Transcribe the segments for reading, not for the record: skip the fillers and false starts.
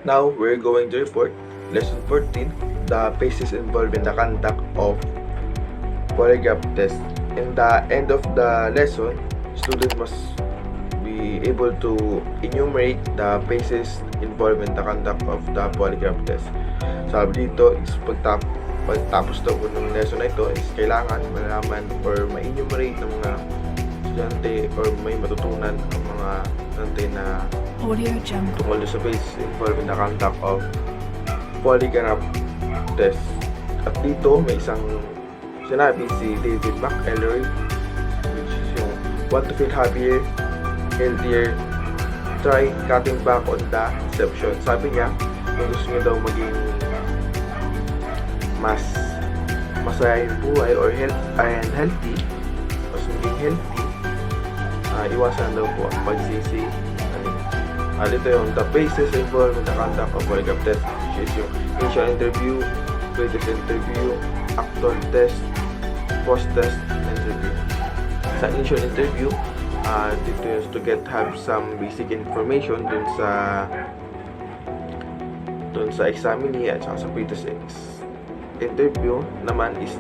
Now, we're going to report lesson 14, the phases involved in the conduct of polygraph test. In the end of the lesson, student must be able to enumerate the phases involved in the conduct of the polygraph test. Sabi dito is pagtapos daw po ng lesson na ito is kailangan malaman or ma-enumerate ng mga estudyante or may matutunan ang mga estudyante na tungkol sa phases involved in the conduct of polygraph test. At dito may isang sinabi si David McElroy, which is yung want to feel happier, healthier, try cutting back on the deception. Sabi niya, kung gusto niyo daw maging mas masaya yung buhay or healthy, mas maging healthy, iwasan daw po ang pagsisi. Ito yung the phases involved in the conduct of polygraph test, which is yung initial interview, pre-test interview, actual test, post-test interview. Sa initial interview, dito is to have some basic information dun sa examinee at saka sa pre-test interview naman is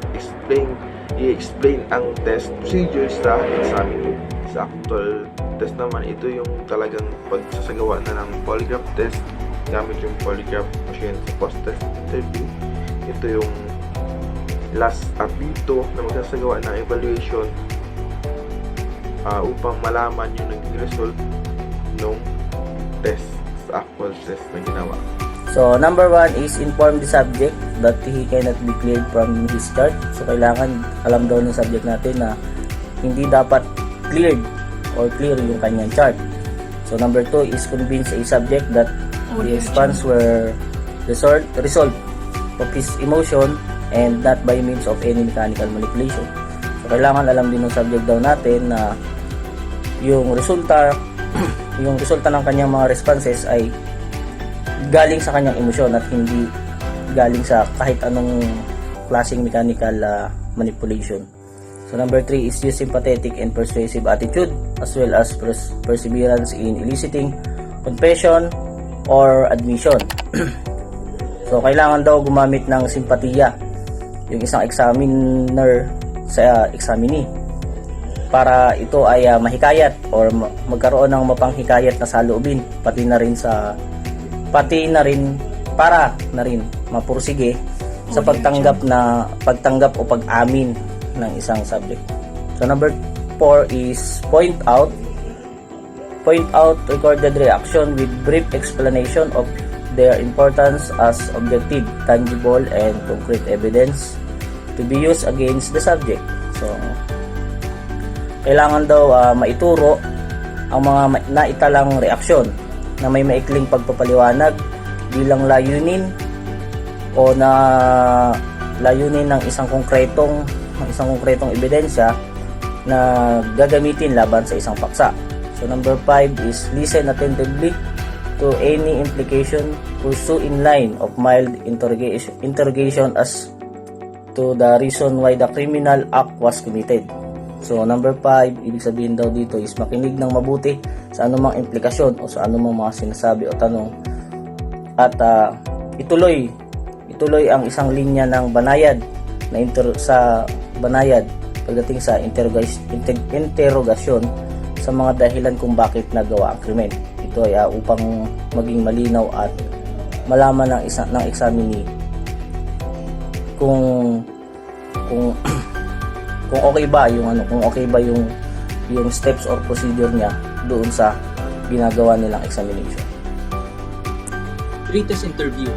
i-explain ang test procedure sa examinee. Sa actual test naman, ito yung talagang pagsasagawa na ng polygraph test gamit yung polygraph machine. Sa post-test interview, ito yung last dito na magsasagawa ng evaluation upang malaman yung naging result ng test sa actual test na ginawa. So, number 1 is inform the subject that he cannot be cleared from his chart. So, kailangan alam daw ng subject natin na hindi dapat cleared or clear yung kanyang chart. So, number 2 is convince a subject that the response were result of his emotion and not by means of any mechanical manipulation. So, kailangan alam din ng subject daw natin na yung resulta ng kanyang mga responses ay galing sa kanyang emosyon at hindi galing sa kahit anong klaseng mechanical manipulation. So number 3 is use sympathetic and persuasive attitude as well as perseverance in eliciting confession or admission. So kailangan daw gumamit ng simpatiya yung isang examiner sa examinee para ito ay mahikayat or magkaroon ng mapanghikayat na saloobin para na rin mapursige sa pagtanggap o pag-amin ng isang subject. So number 4 is point out recorded reaction with brief explanation of their importance as objective, tangible, and concrete evidence to be used against the subject. So kailangan daw maituro ang mga naitalang reaksyon na may maikling pagpapaliwanag bilang layunin ng isang konkretong ebidensya na gagamitin laban sa isang paksa. So number 5 is listen attentively to any implication, pursue in line of mild interrogation as to the reason why the criminal act was committed. So number 5, ibig sabihin daw dito is makinig ng mabuti sa anumang implikasyon o sa anumang mga sinasabi o tanong at ituloy ang isang linya ng banayad sa banayad pagdating sa interrogasyon sa mga dahilan kung bakit nagawa ang krimen. Ito ay upang maging malinaw at malaman ng examinee kung okay ba yung steps or procedure niya doon sa ginagawa nilang examination. Pre-test interview.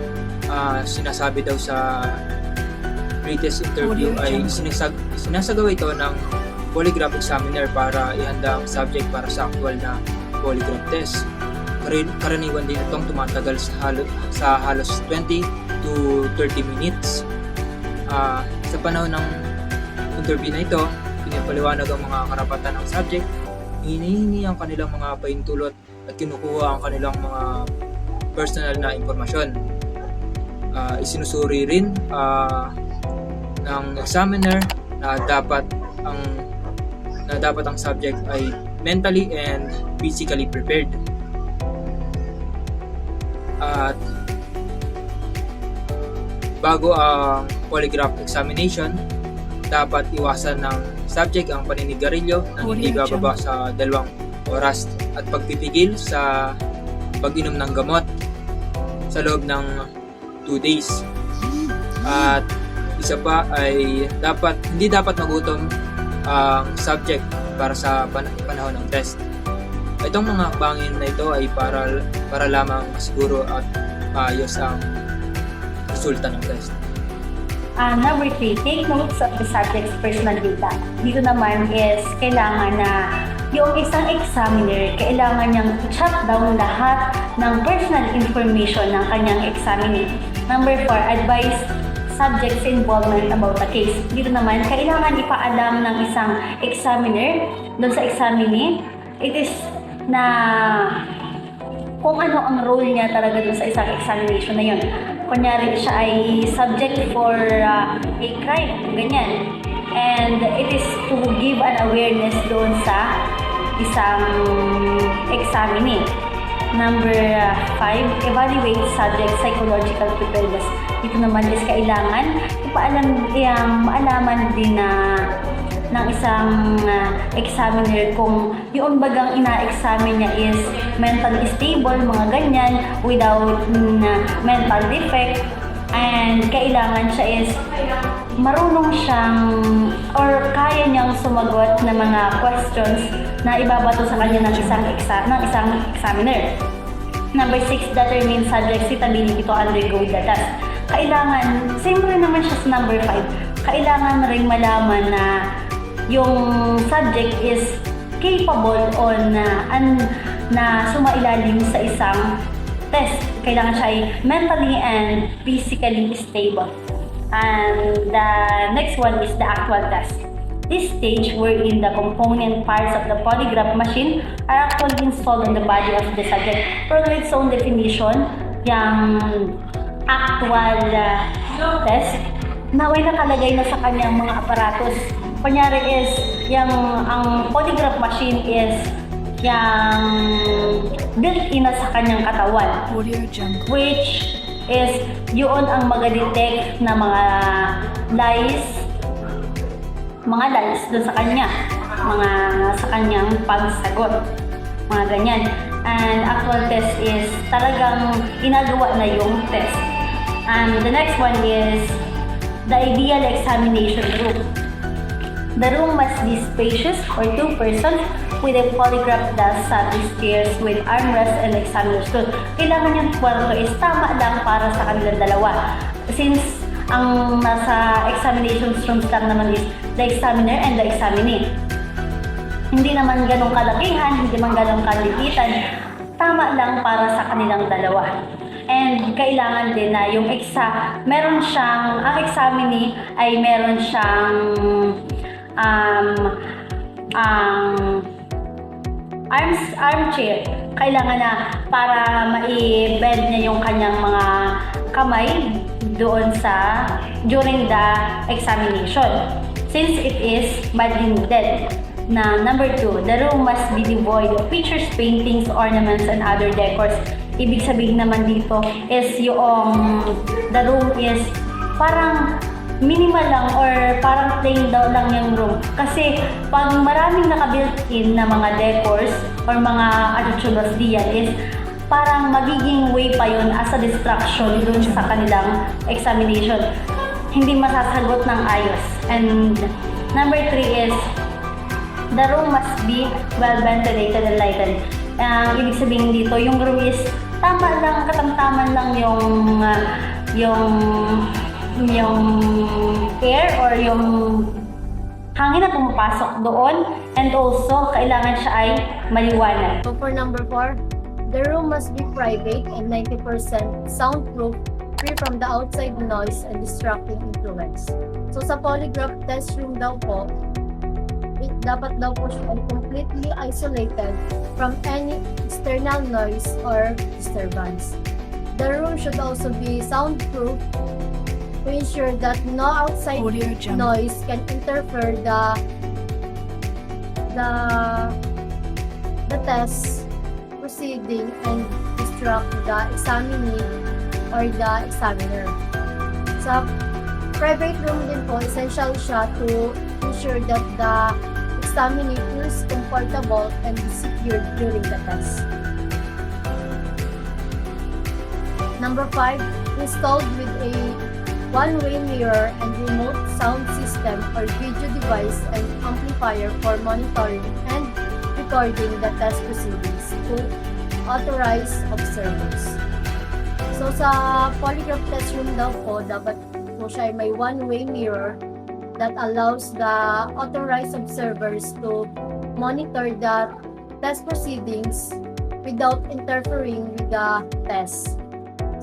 Sinasabi daw sa pre-test interview ay sinasagawa ito ng polygraph examiner para ihanda ang subject para sa actual na polygraph test. Karaniwan din itong tumatagal sa halos 20 to 30 minutes. Sa panahon ng interview na ito, pinapaliwanag ang mga karapatan ng subject, hinihingi ang kanilang mga pahintulot at kinukuha ang kanilang mga personal na impormasyon. Isinusuri rin ng examiner na dapat ang subject ay mentally and physically prepared. At bago ang polygraph examination, dapat iwasan ng subject ang paninigarilyo ng hindi bababa sa 2 oras at pagpipigil sa pag-inom ng gamot sa loob ng 2 days. At isa pa ay hindi dapat magutom ang subject para sa panahon ng test. Itong mga bangin na ito ay para lamang siguro at maayos ang resulta ng test. Number 3, take notes of the subject's personal data. Dito naman is kailangan na yung isang examiner, kailangan niyang i-jot down lahat ng personal information ng kanyang examinee. Number 4, advise subject's involvement about the case. Dito naman, kailangan ipaalam ng isang examiner doon sa examinee. It is na kung ano ang role niya talaga doon sa isang examination na yun. Kunyari, siya ay subject for a crime, ganyan. And it is to give an awareness doon sa isang examinee. Number 5, evaluate subject psychological preparedness. Dito naman is kailangan maalaman din ng isang examiner kung yung bagang ina-examine niya is mentally stable, mga ganyan, without mental defect. And kailangan siya is marunong siyang or kaya niyang sumagot ng mga questions na ibabato sa kanya ng isang examiner. Number 6, determine subject suitability to undergo the test. Kailangan, same rin naman siya sa number 5, kailangan rin malaman na yung subject is capable on na sumailalim sa isang test. Kailangan siya ay mentally and physically stable. And the next one is the actual test. This stage wherein the component parts of the polygraph machine are actually installed on the body of the subject. For its own definition, yung actual test na may nakalagay na sa kanyang mga aparatos. Kunyari is, ang polygraph machine is yung built-in na sa kanyang katawan, which is yun ang mag-detect na mga lies doon sa kanya, sa kanyang pagsagot, mga ganyan. And actual test is talagang inagawa na yung test. And the next one is the ideal examination room. The room must be spacious for 2 persons with a polygraph desk, subject chairs with armrest and examiner's stool. Kailangan yung kwarto is tama lang para sa kanilang dalawa. Since ang nasa examination rooms lang naman is the examiner and the examinee. Hindi naman ganong kalakihan, hindi naman ganong kalilitan. Tama lang para sa kanilang dalawa. And kailangan din na yung ang examinee ay meron siyang armchair. Kailangan na para mai-bend niya yung kanyang mga kamay doon during the examination. Since it is badly needed. Na number 2, the room must be devoid of pictures, paintings, ornaments, and other decors. Ibig sabihin naman dito is the room is parang minimal lang or parang plain daw lang yung room. Kasi pag maraming naka-built-in na mga decors or mga additionals diyan is parang magiging way pa yun as a distraction dun sa kanilang examination. Hindi masasagot ng ayos. And number 3 is the room must be well ventilated and lighted. Ibig sabihin dito, yung room is tama lang, katamtaman lang yung air or yung hangin na pumapasok doon, and also kailangan siya ay maliwanag. So for number 4, the room must be private and 90% soundproof, free from the outside noise and distracting influence. So sa polygraph test room daw po, dapat daw po siya ay completely isolated from any external noise or disturbance. The room should also be soundproof to ensure that no outside noise can interfere the test proceeding and distract the examinee or the examiner. Sa private room din po, essential siya to ensure that the examinee feels comfortable and secure during the test. Number 5, installed with a one-way mirror and remote sound system or video device and amplifier for monitoring and recording the test proceedings to authorized observers. So sa polygraph test room daw po, dapat po siya ay may one-way mirror that allows the authorized observers to monitor the test proceedings without interfering with the test.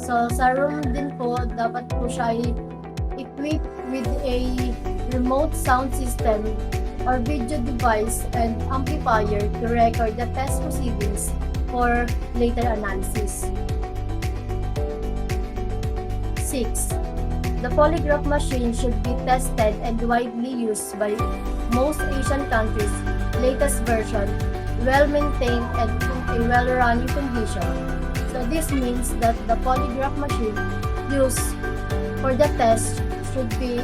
So sa room din po, dapat po siya ay equipped with a remote sound system or video device and amplifier to record the test proceedings for later analysis. 6. The polygraph machine should be tested and widely used by most Asian countries. Latest version, well-maintained and in a well-running condition. So this means that the polygraph machine used for the test should be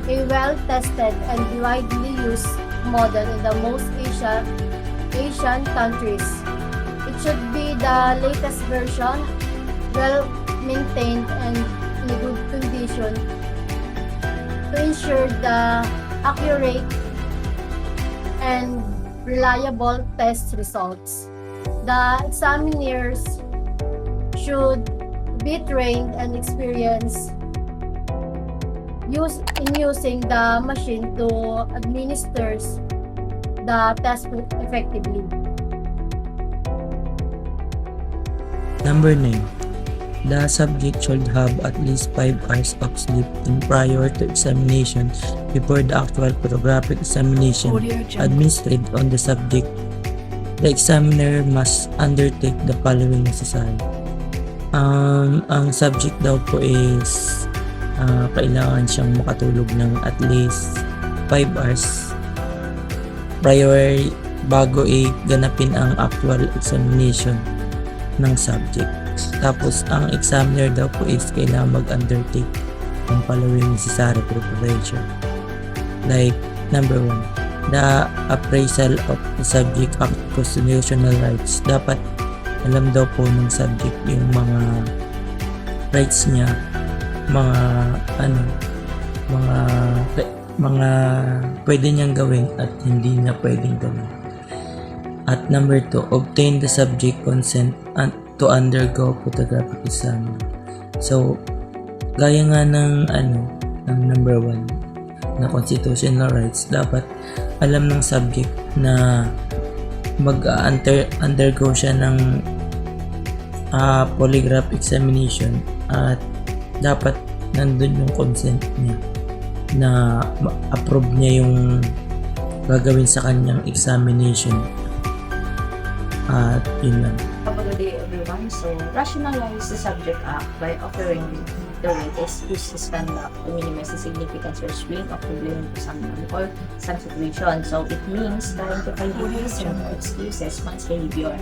a well-tested and widely used model in the most Asian countries. It should be the latest version, well-maintained and in a good condition to ensure the accurate and reliable test results. The examiners should be trained and experienced in using the machine to administer the test effectively. Number 9. The subject should have at least 5 hours of sleep prior to examination before the actual photographic examination administered on the subject. The examiner must undertake the following necessary. Ang subject daw po is kailangan siyang makatulog ng at least 5 hours prior bago ganapin ang actual examination ng subject. Tapos, ang examiner daw po is kailangan mag-undertake ng following necessary preparation. Like, number 1, the appraisal of the subject of constitutional rights. Dapat alam daw po ng subject yung mga rights niya, mga pwede niyang gawin at hindi niya pwedeng gawin. At number 2, obtain the subject consent to undergo photographic exam. So, gaya nga ng number 1 na constitutional rights, dapat alam ng subject na mag-undergo siya ng polygraph examination at dapat nandun yung consent niya na approve niya yung gagawin sa kanyang examination. At yun lang. Good day everyone. So, rationalize the subject act by offering the latest species conduct to minimize the significance or swing of the blame to someone or some situation. So, it means trying to find reason or excuses one's behavior,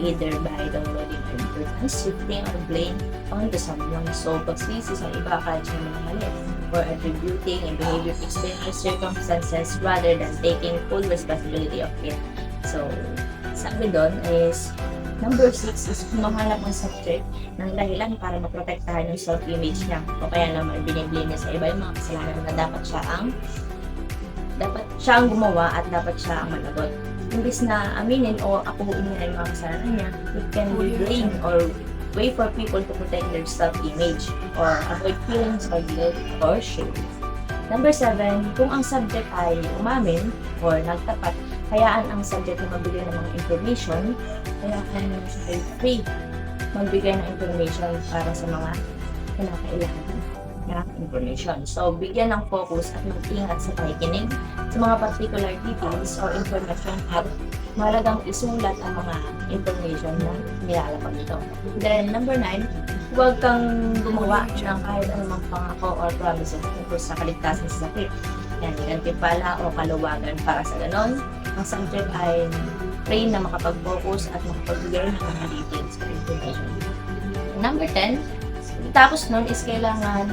either by downloading or importance, shifting or blame onto someone. So, pagsisi sa iba kahit siya mga mali, or attributing a behavior to external circumstances rather than taking full responsibility of it. So, sabi doon is number 6 is humahanap ng subject ng dahilan para maprotektahan yung self-image niya o kaya naman biniblame niya sa iba yung mga kasalanan na dapat siya ang gumawa at dapat siya ang managot. Imbis na aminin o akuhuin niya yung mga kasalanan niya, it can be blame or way for people to protect their self-image or avoid feelings of guilt or shame. Number 7, kung ang subject ay umamin or nagtapat, hayaan ang subject na magbigay ng mga information, kaya kung siya ay free magbigay ng information para sa mga kinakailangan na information. So, bigyan ng focus at mag-ingat sa pakikinig sa mga particular details or information at mahalagang isulat ang mga information na nilalapag ito. Then, number 9, huwag kang gumawa ng kahit anumang pangako or promises tungkol sa kaligtasan sa sakit. Yan, gantimpala o kaluwagan para sa ganon. Ang subject ay train na makapag-focus at makapag-learn ng mga details or information. Number 10, tapos nun is kailangan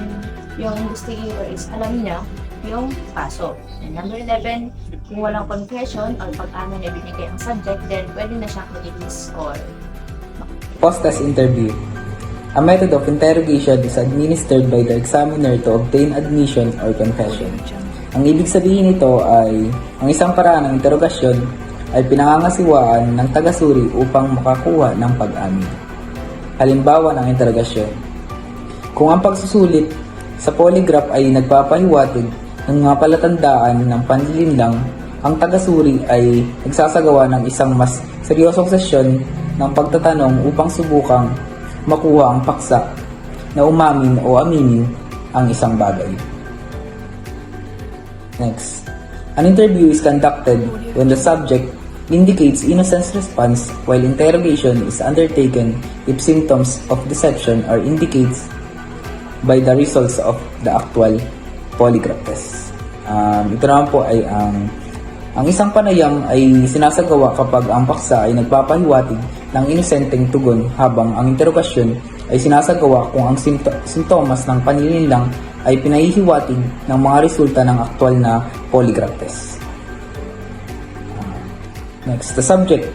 yung investigator is alam niya yung kaso. And number 11, kung walang confession or pag-ano na binigay ang subject, then pwede na siyang i-release or Post-test interview. A method of interrogation is administered by the examiner to obtain admission or confession. Ang ibig sabihin nito ay ang isang paraan ng interogasyon ay pinangangasiwaan ng tagasuri upang makakuha ng pag-amin. Halimbawa ng interogasyon. Kung ang pagsusulit sa polygraph ay nagpapahiwatig ng mga palatandaan ng panlilinlang, ang tagasuri ay nagsasagawa ng isang mas seryosong sesyon ng pagtatanong upang subukang makuha ang paksa na umamin o aminin ang isang bagay. Next, an interview is conducted when the subject indicates innocence response while interrogation is undertaken if symptoms of deception are indicated by the results of the actual polygraph test. Ito naman po ay ang isang panayam ay sinasagawa kapag ang paksa ay nagpapahiwatig ng inosenteng tugon habang ang interogasyon ay sinasagawa kung ang sintomas ng panlilinlang ay pinahihiwatig ng mga resulta ng aktual na polygraph test. Next, the subject,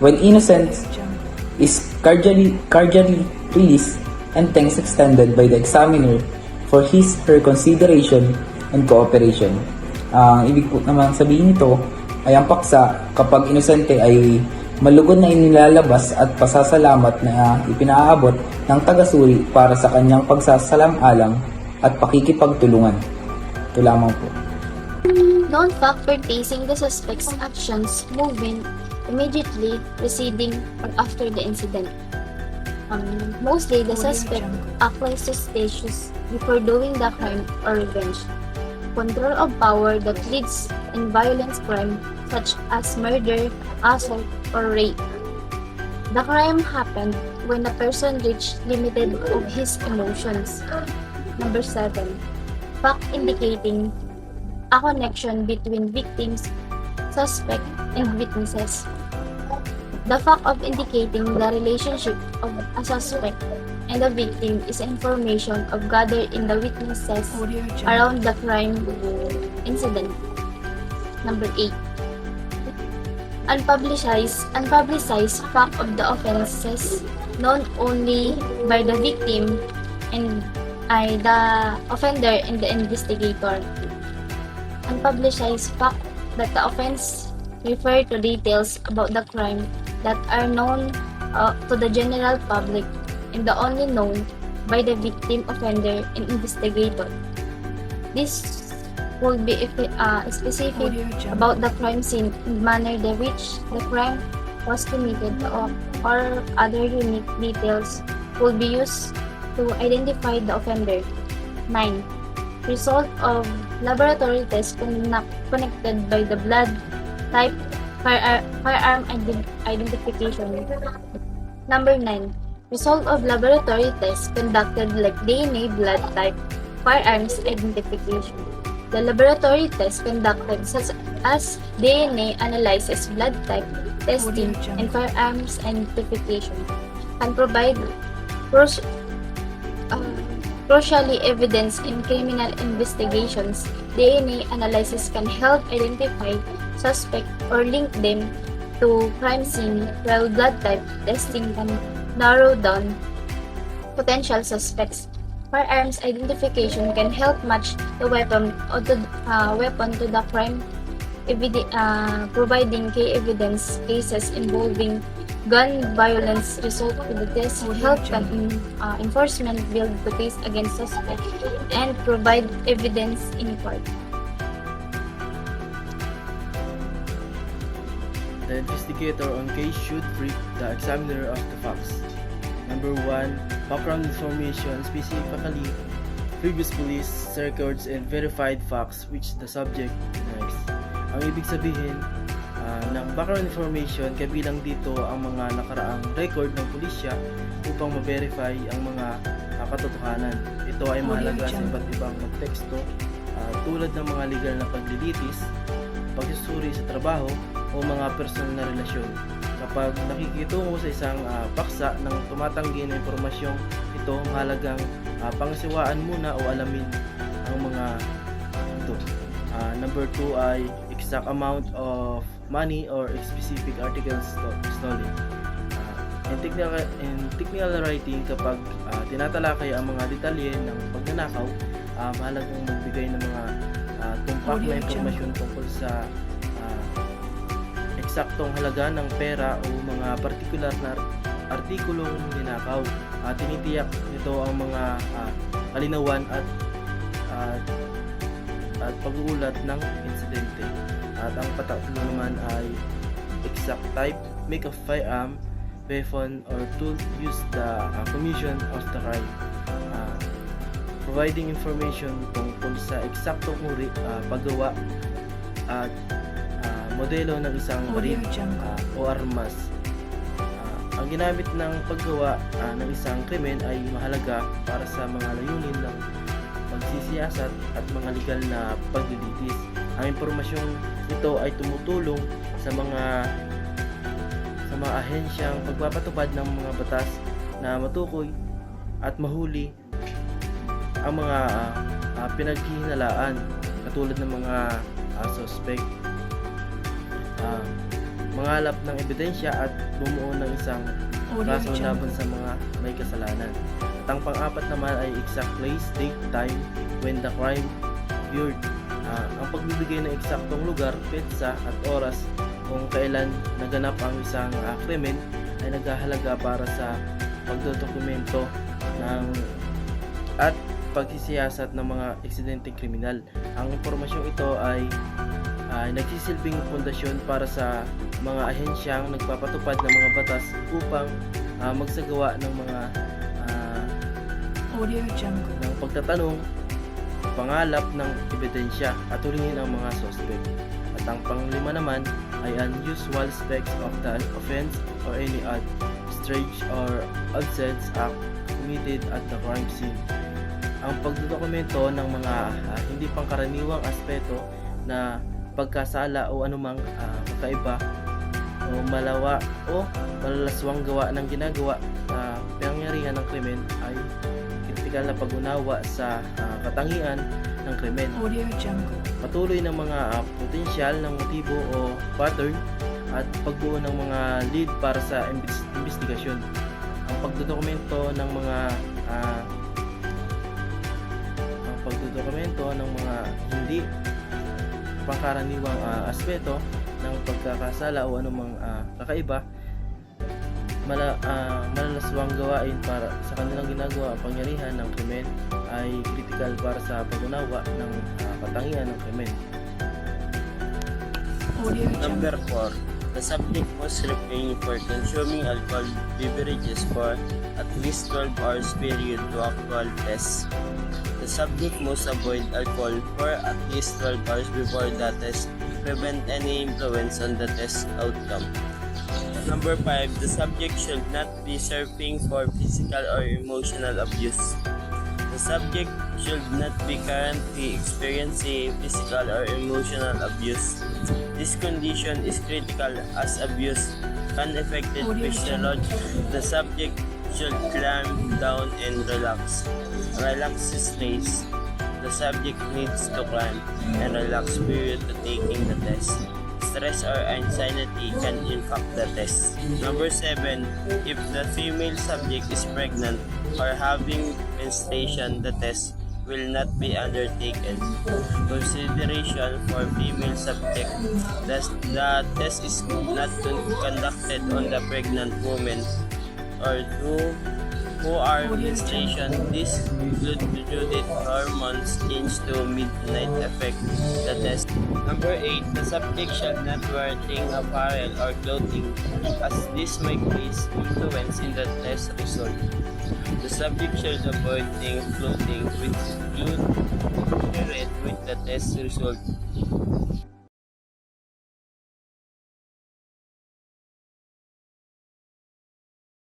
when innocent, is cordially released and thanks extended by the examiner for his/her consideration and cooperation. Ang ibig po naman sabihin nito ay ang paksa kapag inosente ay malugod na inilalabas at pasasalamat na ipinaabot ng tagasuri para sa kanyang pagsasalam-alang at pakikipagtulungan. Ito lamang po. Known fact pertaining the suspect's actions, movement, immediately preceding or after the incident. Mostly, the suspect acts suspicious before doing the crime or revenge. Control of power that leads in violent crime such as murder, assault, or rape. The crime happened when the person reached limited of his emotions. Number 7. Fact indicating a connection between victims, suspect, and witnesses. The fact of indicating the relationship of a suspect and the victim is information of gathered in the witnesses around the crime incident. Number 8. Unpublicized fact of the offenses known only by the victim and the offender and the investigator. Unpublicized fact that the offense refer to details about the crime that are known to the general public and the only known by the victim, offender, and investigator. This will be specific about the crime scene and manner in which the crime was committed or other unique details will be used to identify the offender. 9. Result of laboratory test connected by the blood type firearm identification. Number 9. Result of laboratory tests conducted like DNA, blood type, firearms identification. The laboratory tests conducted such as DNA analysis, blood type testing, and firearms identification can provide crucially evidence in criminal investigations. DNA analysis can help identify suspect or link them to crime scene, while blood type testing can narrow down potential suspects. Firearms identification can help match the weapon to the crime, providing key evidence cases involving gun violence. Result of the test will help enforcement build the case against suspect and provide evidence in court. The investigator on case should brief the examiner of the facts. Number 1, background information, specifically previous police records and verified facts which the subject denies. Ang ibig sabihin ng background information, kabilang dito ang mga nakaraang record ng pulisya upang ma-verify ang mga katotohanan. Ito ay mahalaga sa iba't ibang konteksto tulad ng mga legal na paglilitis, pagsusuri sa trabaho, o o mga personal na relasyon. Kapag nakikitungo sa isang paksa ng tumatanggi na impormasyong ito, mahalagang pangasiwaan muna o alamin ang mga ito. Number 2 ay exact amount of money or specific articles stolen. In technical writing, kapag tinatalakay ang mga detalye ng pagnanakaw, mahalagang magbigay ng mga tumpak na impormasyon tungkol sa eksaktong halaga ng pera o mga partikular na artikulong ninakaw. Tinitiyak nito ang mga kalinawan at pag-uulat ng insidente. At ang patatlo naman ay exact type, make of firearm, weapon or tool used the commission of the crime. Providing information tungkol sa eksaktong uri, paggawa at modelo ng isang baril o armas. Ang ginamit ng paggawa ng isang krimen ay mahalaga para sa mga layunin ng pagsisiyasat at mga legal na paglilitis. Ang impormasyong ito ay tumutulong sa mga ahensyang pagpapatupad ng mga batas na matukoy at mahuli ang mga pinaghihinalaan katulad ng mga suspect, mangalap ng ebidensya at bumuo ng isang kaso laban sa mga may kasalanan. At ang pang-apat naman ay exact place, date, time when the crime occurred. Ang pagbibigay ng eksaktong lugar, petsa at oras kung kailan naganap ang isang krimen ay naghahalaga para sa pagdodokumento ng at pagsisiyasat ng mga eksidenteng kriminal. Ang impormasyong ito ay nagsisilbing pundasyon para sa mga ahensyang nagpapatupad ng mga batas upang magsagawa ng mga ng pagtatanong, pangalap ng ebidensya at hulihin ang mga suspect. At ang panglima naman ay unusual aspects of the offense or any outrage or offense act committed at the crime scene. Ang pagdodokumento ng mga hindi pangkaraniwang aspeto na pagkasala o anumang kakaiba o malawa o malalaswang gawa ng ginagawa na pangyarihan ng krimen ay kritikal na pag-unawa sa katangian ng krimen. Patuloy ng mga potensyal ng motibo o pattern at pagbuo ng mga lead para sa investigasyon. Ang pagdodokumento ng mga hindi pangkaraniwang aspeto ng pagkakasala o anumang kakaiba, malalaswang gawain para sa kanilang ginagawa ang pangyarihan ng krimen ay critical para sa pag-unawa ng katangian ng krimen. Number 4. The subject must refrain for consuming alcohol beverages for at least 12 hours period to actual test. The subject must avoid alcohol for at least 12 hours before the test to prevent any influence on the test outcome. Number 5. The subject should not be surfing for physical or emotional abuse. The subject should not be currently experiencing physical or emotional abuse. This condition is critical as abuse can affect physiology. The subject should calm down and relax. Relax stays. The subject needs to calm and relax prior to taking the test. Stress or anxiety can impact the test. Number 7. If the female subject is pregnant or having menstruation, the test will not be undertaken. Consideration for female subject. The test is not conducted on the pregnant woman or who are menstruation. This include due hormones change to midnight affect the test. Number 8. The subject shall not wear thin apparel or clothing as this may place influence in the test result. The subject should avoid thin clothing which could correlate with the test result.